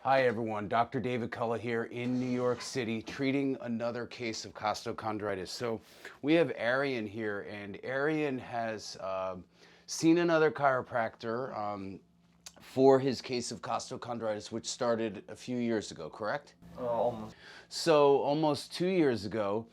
Hi everyone, Dr. David Kulla here in New York City treating another case of costochondritis. So we have Arian here, and Arian has seen another chiropractor for his case of costochondritis, which started a few years ago, correct? Almost. So almost 2 years ago,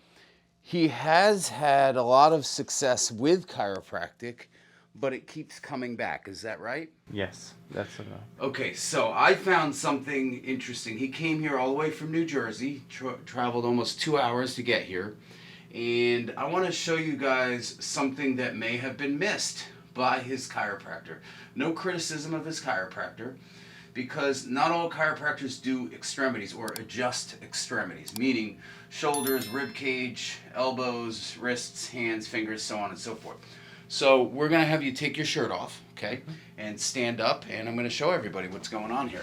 he has had a lot of success with chiropractic, but it keeps coming back. Is that right? Yes, that's enough. Okay, so I found something interesting. He came here all the way from New Jersey, traveled almost 2 hours to get here, and I want to show you guys something that may have been missed by his chiropractor. No criticism of his chiropractor, because not all chiropractors do extremities or adjust extremities, meaning shoulders, rib cage, elbows, wrists, hands, fingers, so on and so forth. So we're going to have you take your shirt off, okay, and stand up, and I'm going to show everybody what's going on here.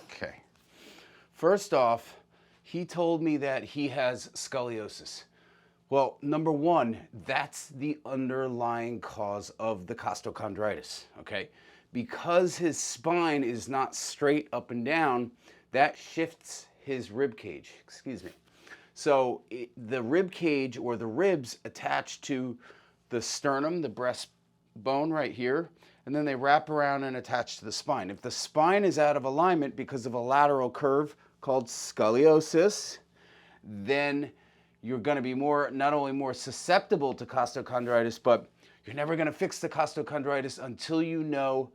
Okay. First off, he told me that he has scoliosis. Well, number one, that's the underlying cause of the costochondritis, okay? Because his spine is not straight up and down, that shifts his rib cage, excuse me. So the rib cage, or the ribs, attach to the sternum, the breastbone right here, and then they wrap around and attach to the spine. If the spine is out of alignment because of a lateral curve called scoliosis, then you're going to be not only more susceptible to costochondritis, but you're never going to fix the costochondritis until you know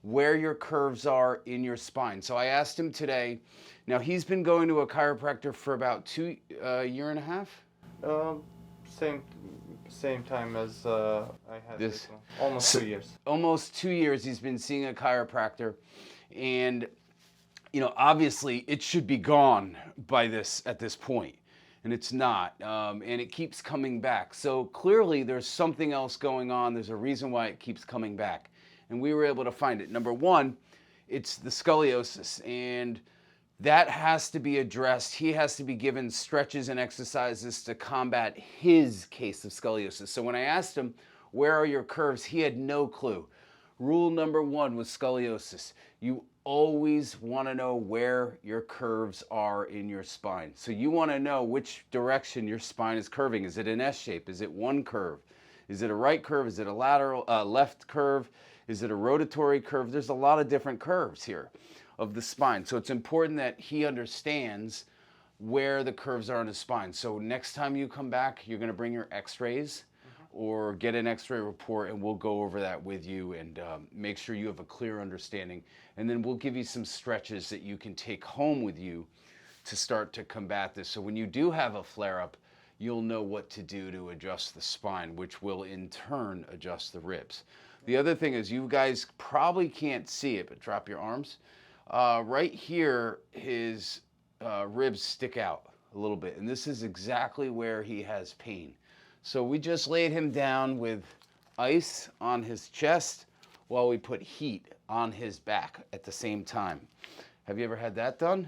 where your curves are in your spine. So I asked him today. Now he's been going to a chiropractor for about year and a half. Same time as I had this one. Almost 2 years. Almost 2 years he's been seeing a chiropractor, and obviously it should be gone at this point. And it's not, and it keeps coming back. So clearly there's something else going on. There's a reason why it keeps coming back. And we were able to find it. Number one, it's the scoliosis, and that has to be addressed. He has to be given stretches and exercises to combat his case of scoliosis. So when I asked him, where are your curves? He had no clue. Rule number one with scoliosis: you always want to know where your curves are in your spine. So you want to know which direction your spine is curving. Is it an S shape? Is it one curve? Is it a right curve? Is it a lateral left curve? Is it a rotatory curve? There's a lot of different curves here of the spine. So it's important that he understands where the curves are on his spine. So next time you come back, you're going to bring your x-rays or get an x-ray report, and we'll go over that with you and make sure you have a clear understanding. And then we'll give you some stretches that you can take home with you to start to combat this. So when you do have a flare-up, you'll know what to do to adjust the spine, which will in turn adjust the ribs. The other thing is, you guys probably can't see it, but drop your arms. Right here, his ribs stick out a little bit, and this is exactly where he has pain. So we just laid him down with ice on his chest while we put heat on his back at the same time. Have you ever had that done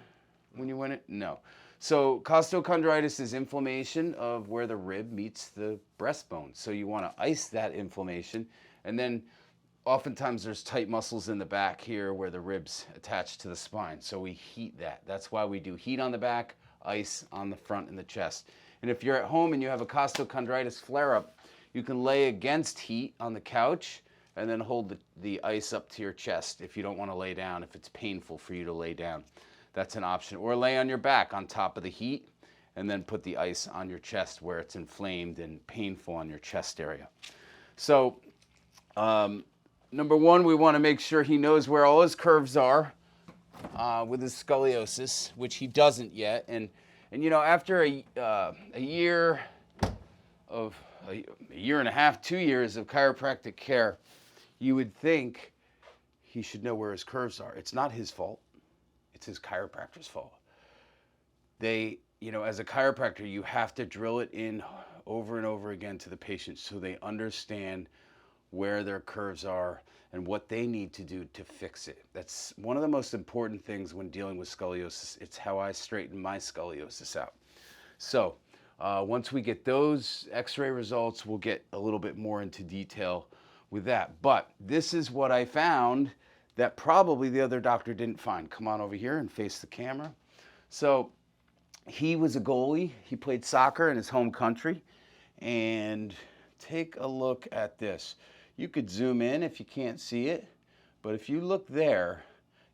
when you went in? No. So costochondritis is inflammation of where the rib meets the breastbone. So you want to ice that inflammation, and then oftentimes there's tight muscles in the back here where the ribs attach to the spine. So we heat that. That's why we do heat on the back, ice on the front and the chest. And if you're at home and you have a costochondritis flare-up, you can lay against heat on the couch and then hold the ice up to your chest if you don't want to lay down, if it's painful for you to lay down. That's an option. Or lay on your back on top of the heat and then put the ice on your chest where it's inflamed and painful on your chest area. So number one, we want to make sure he knows where all his curves are with his scoliosis, which he doesn't yet. And after a year and a half, 2 years of chiropractic care, you would think he should know where his curves are. It's not his fault. It's his chiropractor's fault. As a chiropractor, you have to drill it in over and over again to the patient so they understand where their curves are and what they need to do to fix it. That's one of the most important things when dealing with scoliosis. It's how I straighten my scoliosis out. So Once we get those x-ray results, we'll get a little bit more into detail with that. But this is what I found that probably the other doctor didn't find. Come on over here and face the camera. So he was a goalie. He played soccer in his home country. And take a look at this. You could zoom in if you can't see it, but if you look there,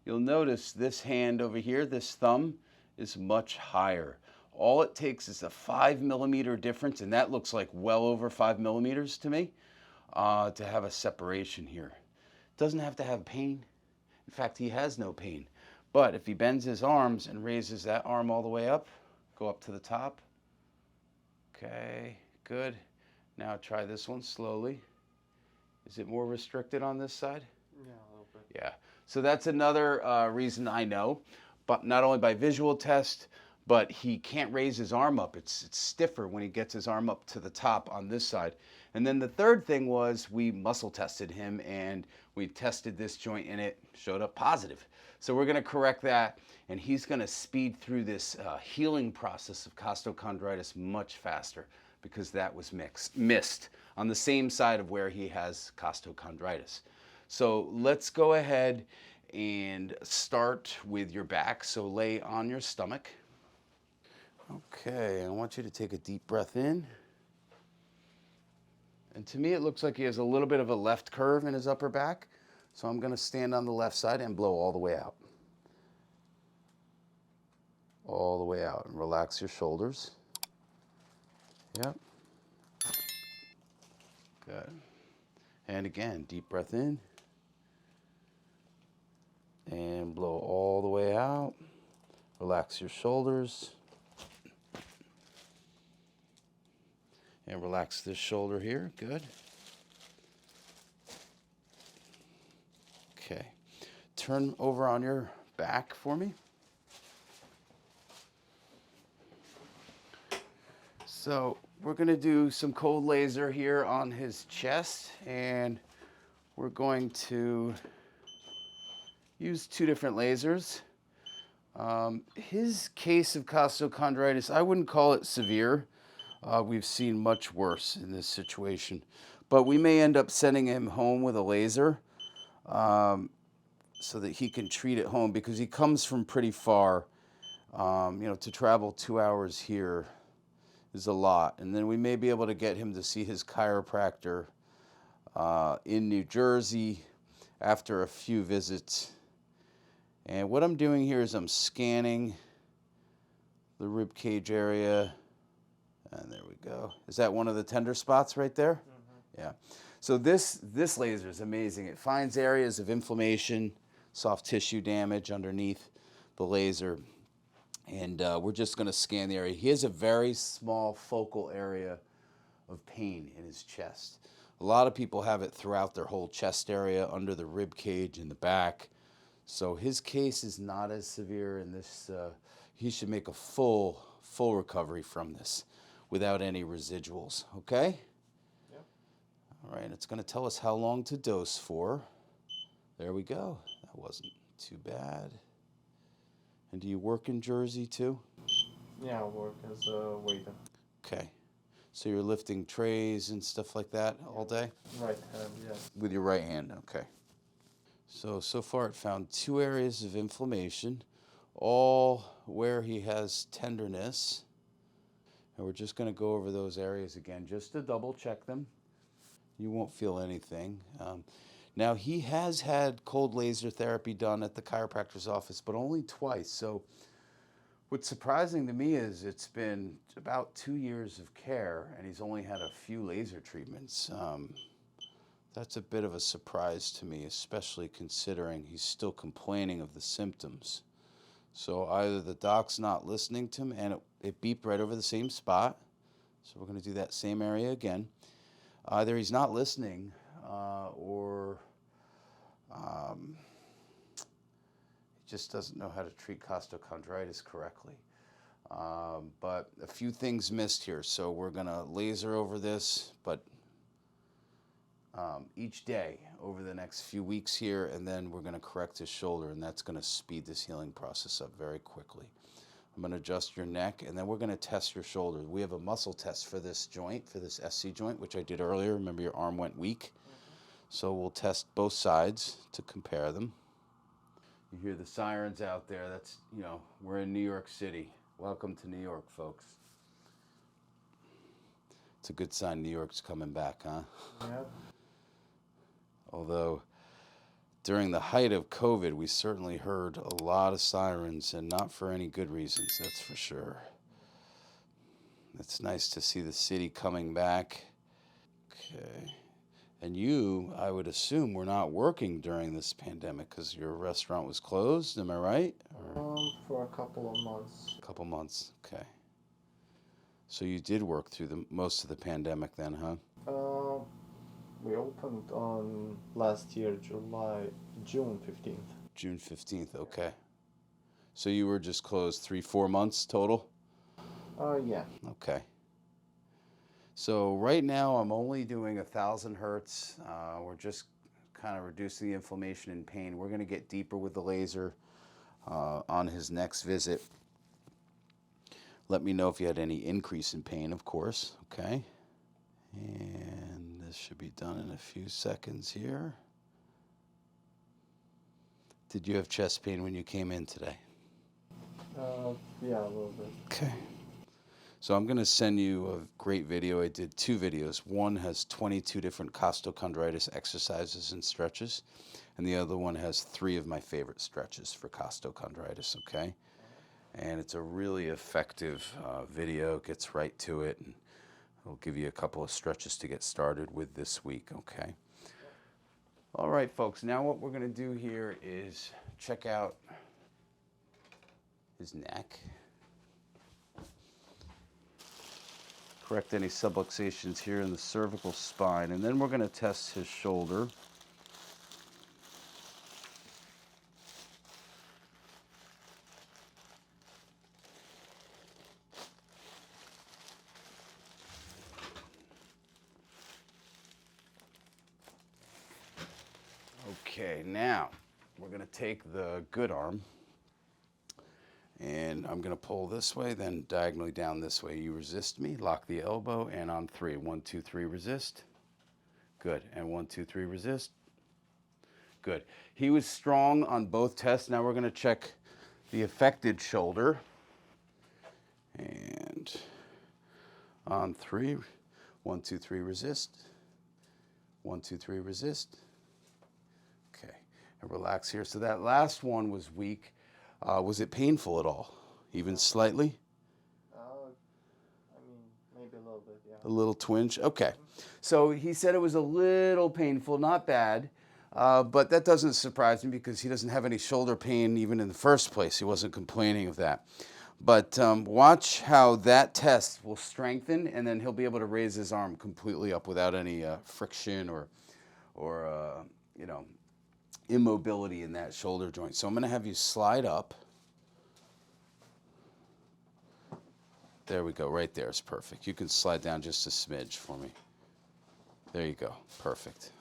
you'll notice this hand over here, this thumb, is much higher. All it takes is a 5 millimeter difference, and that looks like well over 5 millimeters to me, to have a separation here. Doesn't have to have pain. In fact, he has no pain. But if he bends his arms and raises that arm all the way up, go up to the top. Okay, good. Now try this one slowly. Is it more restricted on this side? Yeah, a little bit. Yeah. So that's another reason I know, but not only by visual test, but he can't raise his arm up. It's stiffer when he gets his arm up to the top on this side. And then the third thing was we muscle tested him and we tested this joint and it showed up positive. So we're going to correct that, and he's going to speed through this healing process of costochondritis much faster because that was missed on the same side of where he has costochondritis. So let's go ahead and start with your back. So lay on your stomach. Okay, I want you to take a deep breath in. And to me, it looks like he has a little bit of a left curve in his upper back. So I'm going to stand on the left side and blow all the way out. All the way out. And relax your shoulders. Yep. Good. And again, deep breath in. And blow all the way out. Relax your shoulders. And relax this shoulder here. Good. Okay. Turn over on your back for me. So we're going to do some cold laser here on his chest, and we're going to use two different lasers. His case of costochondritis, I wouldn't call it severe. We've seen much worse in this situation, but we may end up sending him home with a laser so that he can treat at home, because he comes from pretty far. To travel 2 hours here is a lot, and then we may be able to get him to see his chiropractor in New Jersey after a few visits. And what I'm doing here is I'm scanning the rib cage area. And there we go. Is that one of the tender spots right there? Mm-hmm. Yeah. So this laser is amazing. It finds areas of inflammation, soft tissue damage underneath the laser. And we're just going to scan the area. He has a very small focal area of pain in his chest. A lot of people have it throughout their whole chest area, under the rib cage in the back. So his case is not as severe, and this he should make a full recovery from this without any residuals, okay? Yep. All right, it's going to tell us how long to dose for. There we go. That wasn't too bad. And do you work in Jersey too? Yeah, I work as a waiter. Okay. So you're lifting trays and stuff like that all day? Right hand, yes. With your right hand, okay. So far it found 2 areas of inflammation, all where he has tenderness. And we're just going to go over those areas again just to double check them. You won't feel anything. Now, he has had cold laser therapy done at the chiropractor's office, but only twice. So what's surprising to me is it's been about 2 years of care, and he's only had a few laser treatments. That's a bit of a surprise to me, especially considering he's still complaining of the symptoms. So either the doc's not listening to him, and it beeped right over the same spot. So we're going to do that same area again. Either he's not listening or he just doesn't know how to treat costochondritis correctly. But a few things missed here. So we're going to laser over this, but each day over the next few weeks here, and then we're going to correct his shoulder, and that's going to speed this healing process up very quickly. I'm going to adjust your neck, and then we're going to test your shoulder. We have a muscle test for this joint, for this SC joint, which I did earlier. Remember, your arm went weak. So we'll test both sides to compare them. You hear the sirens out there. That's, you know, we're in New York City. Welcome to New York, folks. It's a good sign New York's coming back, huh? Yep. Although, during the height of COVID, we certainly heard a lot of sirens, and not for any good reasons, that's for sure. It's nice to see the city coming back. Okay. And you, I would assume, were not working during this pandemic because your restaurant was closed, am I right? For a couple of months. A couple months, okay. So you did work through most of the pandemic then, huh? We opened on last year, June 15th. June 15th, okay. So you were just closed 3-4 months total? Yeah. Okay. So right now I'm only doing 1,000 hertz. We're just kind of reducing the inflammation and pain. We're going to get deeper with the laser on his next visit. Let me know if you had any increase in pain, of course. Okay. And this should be done in a few seconds here. Did you have chest pain when you came in today? Yeah, a little bit. Okay. So I'm going to send you a great video. I did 2 videos. One has 22 different costochondritis exercises and stretches, and the other one has 3 of my favorite stretches for costochondritis, okay? And it's a really effective video. It gets right to it, and I'll give you a couple of stretches to get started with this week, okay? All right, folks, now what we're going to do here is check out his neck. Correct any subluxations here in the cervical spine, and then we're going to test his shoulder. Okay, now we're going to take the good arm, and I'm going to pull this way, then diagonally down this way. You resist me, lock the elbow, and on 3. 1, 2, 3, resist. Good. And 1, 2, 3, resist. Good. He was strong on both tests. Now we're going to check the affected shoulder. And on 3. 1, 2, 3, resist. 1, 2, 3, resist. Okay. And relax here. So that last one was weak. Was it painful at all? Even slightly? I mean, maybe a little bit, yeah. A little twinge? Okay. So he said it was a little painful, not bad, but that doesn't surprise me because he doesn't have any shoulder pain even in the first place. He wasn't complaining of that. But watch how that test will strengthen, and then he'll be able to raise his arm completely up without any friction or you know, immobility in that shoulder joint. So I'm going to have you slide up. There we go. Right there is perfect. You can slide down just a smidge for me. There you go. Perfect.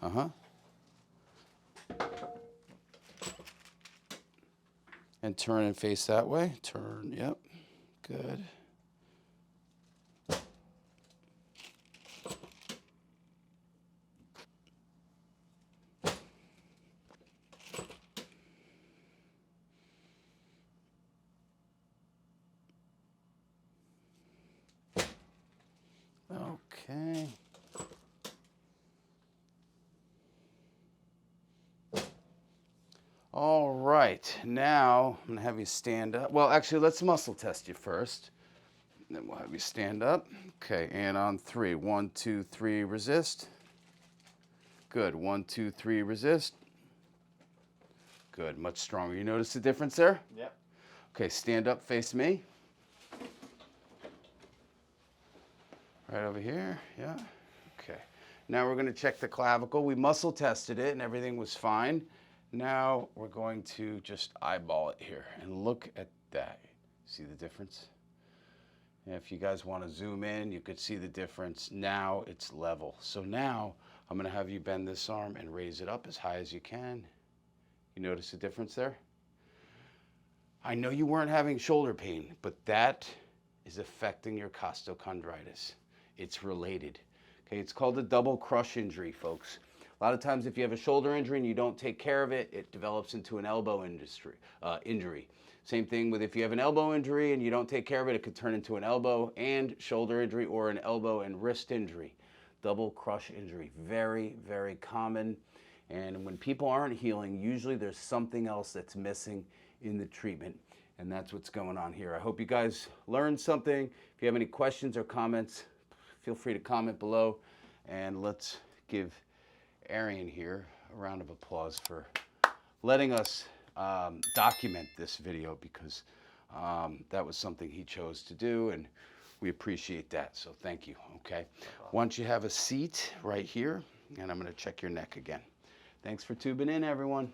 And turn and face that way. Turn. Yep. Good. Okay. All right, now I'm gonna have you stand up. Well, actually, let's muscle test you first. Then we'll have you stand up. Okay, and on 3. 1, 2, 3, resist. Good. 1, 2, 3, resist. Good, much stronger. You notice the difference there? Yep. Okay, stand up, face me. Right over here, yeah. Okay. Now we're gonna check the clavicle. We muscle tested it and everything was fine. Now we're going to just eyeball it here and look at that. See the difference? And if you guys want to zoom in, you could see the difference. Now it's level. So now I'm going to have you bend this arm and raise it up as high as you can. You notice the difference there? I know you weren't having shoulder pain, but that is affecting your costochondritis. It's related. Okay, it's called a double crush injury, folks. A lot of times if you have a shoulder injury and you don't take care of it, it develops into an elbow injury. Same thing with if you have an elbow injury and you don't take care of it, it could turn into an elbow and shoulder injury or an elbow and wrist injury. Double crush injury, very, very common. And when people aren't healing, usually there's something else that's missing in the treatment. And that's what's going on here. I hope you guys learned something. If you have any questions or comments, feel free to comment below. And let's give Arian here a round of applause for letting us document this video, because that was something he chose to do, and we appreciate that. So thank you. Okay. Why don't you have a seat right here, and I'm going to check your neck again. Thanks for tuning in, everyone.